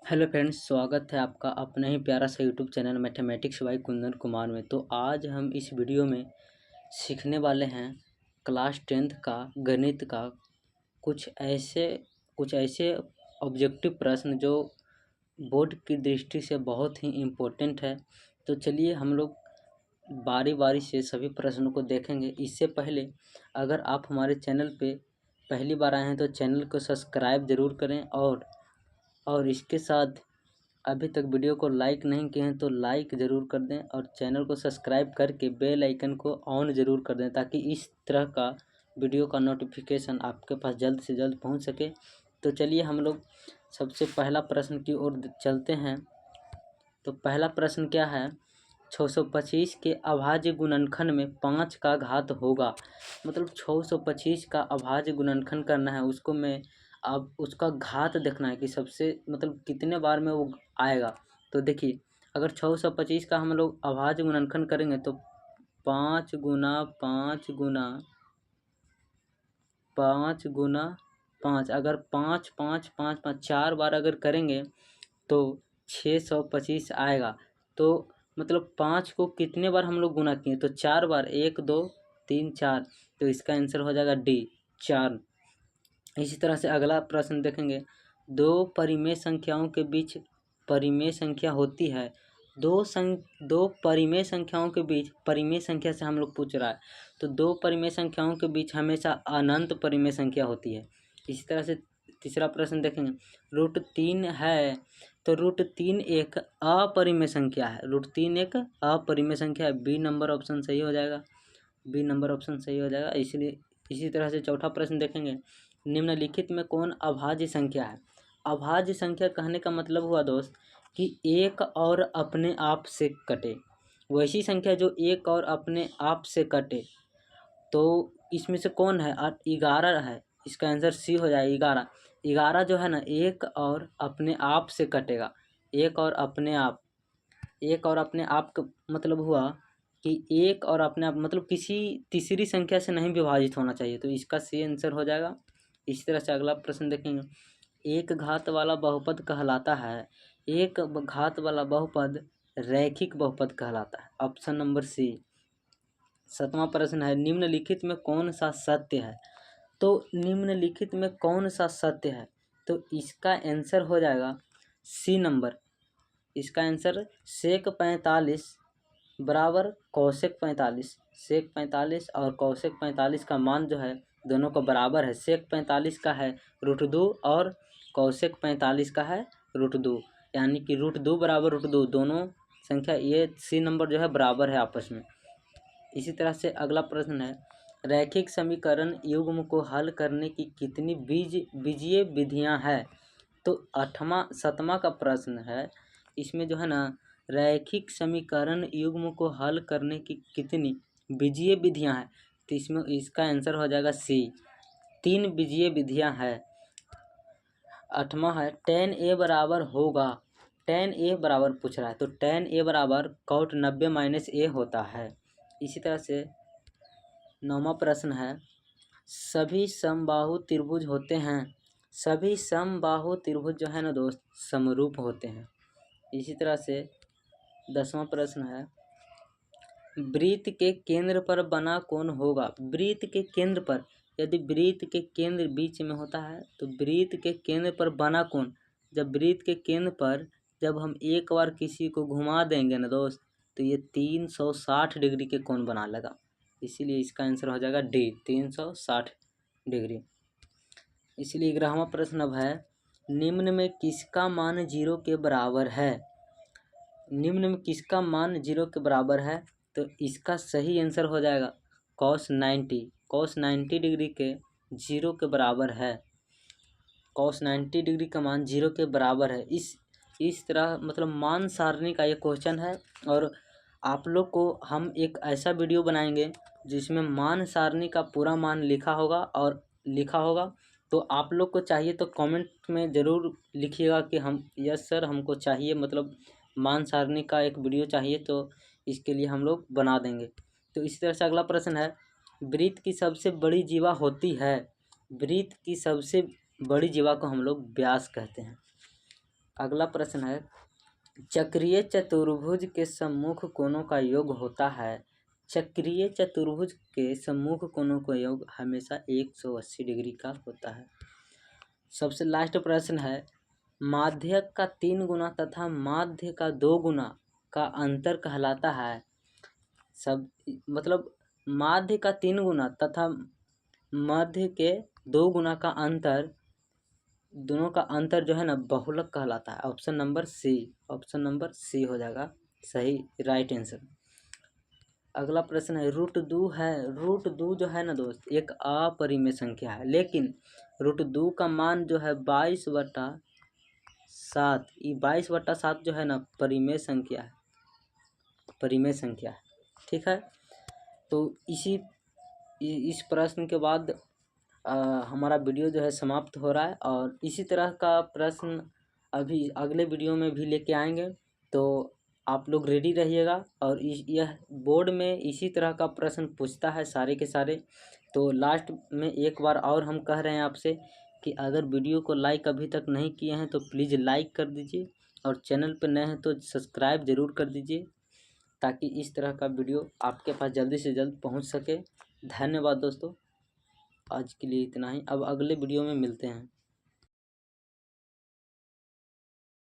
Hello friends, स्वागत है आपका अपना ही प्यारा सा YouTube channel mathematics bye Kundan Kumar में। तो आज हम इस वीडियो में सीखने वाले हैं क्लास 10th का गणित का कुछ ऐसे ऑब्जेक्टिव प्रश्न जो बोर्ड की दृष्टि से बहुत ही इम्पोर्टेंट है। तो चलिए हम लोग बारी बारी से सभी प्रश्नों को देखेंगे। इससे पहले अगर आप हमारे चैनल पे पहली बार आए हैं तो चैनल को सब्सक्राइब ज़रूर करें और इसके साथ अभी तक वीडियो को लाइक नहीं किए हैं तो लाइक ज़रूर कर दें और चैनल को सब्सक्राइब करके बेल आइकन को ऑन ज़रूर कर दें ताकि इस तरह का वीडियो का नोटिफिकेशन आपके पास जल्द से जल्द पहुंच सके। तो चलिए हम लोग सबसे पहला प्रश्न की ओर चलते हैं। तो पहला प्रश्न क्या है, 625 के अभाज्य गुणनखंड में 5 का घात होगा। मतलब 625 का अभाज्य गुणनखंड करना है, उसको मैं अब उसका घात देखना है कि सबसे मतलब कितने बार में वो आएगा। तो देखिए, अगर 625 का हम लोग अभाज्य गुणनखंड करेंगे तो 5 गुना 5 गुना 5 गुना 5, अगर 5 5 5 5 4 बार अगर करेंगे तो 625 आएगा। तो मतलब 5 को कितने बार हम लोग गुना किए तो 4 बार, 1 2 3 4, तो इसका आंसर हो जाएगा डी 4। इसी तरह से अगला प्रश्न देखेंगे, दो परिमेय संख्याओं के बीच परिमेय संख्या होती है। दो परिमेय संख्याओं के बीच परिमेय संख्या से हम लोग पूछ रहा है, तो दो परिमेय संख्याओं के बीच हमेशा अनंत परिमेय संख्या होती है। इसी तरह से तीसरा प्रश्न देखेंगे, √3 है तो √3 एक अपरिमेय संख्या है। √3 एक अपरिमेय संख्या है। बी नंबर ऑप्शन सही हो जाएगा, बी नंबर ऑप्शन सही हो जाएगा। इसलिए इसी तरह से चौथा प्रश्न देखेंगे, निम्नलिखित में कौन अभाज्य संख्या है। अभाज्य संख्या कहने का मतलब हुआ दोस्त कि एक और अपने आप से कटे, वैसी संख्या जो एक और अपने आप से कटे। तो इसमें से कौन है, 11 है, इसका आंसर सी हो जाएगा 11। 11 जो है ना एक और अपने आप से कटेगा। एक और अपने आप का मतलब हुआ कि एक और अपने आप मतलब किसी तीसरी संख्या से नहीं विभाजित होना चाहिए, तो इसका सी आंसर हो जाएगा। इसी तरह से अगला प्रश्न देखेंगे, एक घात वाला बहुपद कहलाता है। एक घात वाला बहुपद रैखिक बहुपद कहलाता है, ऑप्शन नंबर सी। सातवां प्रश्न है, निम्नलिखित में कौन सा सत्य है। तो निम्नलिखित में कौन सा सत्य है, तो इसका आंसर हो जाएगा सी नंबर। इसका आंसर सेक 45 बराबर कौशिक 45। सेक 45 और कौशिक 45 का मान जो है दोनों का बराबर है। सेक 45 का है √2 और कौशिक 45 का है √2, यानी कि √2 बराबर √2 दोनों संख्या ये सी नंबर जो है बराबर है आपस में। इसी तरह से अगला प्रश्न है, रैखिक समीकरण युग्म को हल करने की कितनी बीजीय विधियां हैं। तो 7वां का प्रश्न है, इसमें जो है ना रैखिक समीकरण युग्म को हल करने की कितनी बीजीय विधियां हैं, तो इसमें इसका आंसर हो जाएगा सी, 3 बीजीय विधियां हैं। 8वां है, tan a बराबर होगा, tan a बराबर पूछ रहा है, तो tan a बराबर cot 90 - a होता है। इसी तरह से 9वां प्रश्न है, सभी समबाहु त्रिभुज होते हैं। सभी समबाहु त्रिभुज जो है ना दोस्त समरूप होते हैं। इसी तरह से 10वां प्रश्न है, वृत्त के केंद्र पर बना कोण होगा। वृत्त के केंद्र पर, यदि वृत्त के केंद्र बीच में होता है तो वृत्त के केंद्र पर बना कोण, जब वृत्त के केंद्र पर जब हम एक बार किसी को घुमा देंगे ना दोस्त तो ये 360 डिग्री के कोण बना लेगा। इसीलिए इसका आंसर हो जाएगा डी 360 डिग्री। इसलिए 11वां प्रश्न अब है, निम्न में किसका मान 0 के बराबर है। निम्न में किसका मान 0 के बराबर है, तो इसका सही आंसर हो जाएगा cos 90 डिग्री के 0 के बराबर है। cos 90 डिग्री का मान 0 के बराबर है। इस तरह मतलब मान सारणी का ये क्वेश्चन है और आप लोग को हम एक ऐसा वीडियो बनाएंगे जिसमें मान सारणी का पूरा मान लिखा होगा। तो आप लोग को चाहिए तो कमेंट में ज़रूर लिखिएगा कि हम यस सर हमको चाहिए, मतलब मान सारणी का एक वीडियो चाहिए, तो इसके लिए हम लोग बना देंगे। तो इसी तरह से अगला प्रश्न है, वृत्त की सबसे बड़ी जीवा होती है। वृत्त की सबसे बड़ी जीवा को हम लोग व्यास कहते हैं। अगला प्रश्न है, चक्रीय चतुर्भुज के सम्मुख कोणों का योग होता है। चक्रीय चतुर्भुज के सम्मुख कोणों का योग हमेशा 180 डिग्री का होता है। सबसे लास्ट प्रश्न है, माध्य का 3 गुना तथा माध्य का 2 गुना का अंतर कहलाता है। सब मतलब माध्य का 3 गुना तथा मध्य के 2 गुना का अंतर, दोनों का अंतर जो है ना बहुलक कहलाता है। ऑप्शन नंबर सी हो जाएगा सही, राइट आंसर। अगला प्रश्न है, √2 है। √2 जो है ना दोस्त एक अपरिमेय संख्या है, लेकिन √2 का मान जो है 22/7, ये 22/7 जो है ना परिमेय संख्या है, ठीक है। तो इस प्रश्न के बाद हमारा वीडियो जो है समाप्त हो रहा है, और इसी तरह का प्रश्न अभी अगले वीडियो में भी लेके आएंगे, तो आप लोग रेडी रहिएगा। और यह बोर्ड में इसी तरह का प्रश्न पूछता है सारे के सारे। तो लास्ट में एक बार और हम कह रहे हैं आपसे कि अगर वीडियो को लाइक अभी तक नहीं किए हैं तो प्लीज़ लाइक कर दीजिए, और चैनल पर नए हैं तो सब्सक्राइब ज़रूर कर दीजिए, ताकि इस तरह का वीडियो आपके पास जल्दी से जल्द पहुंच सके। धन्यवाद दोस्तों, आज के लिए इतना ही। अब अगले वीडियो में मिलते हैं।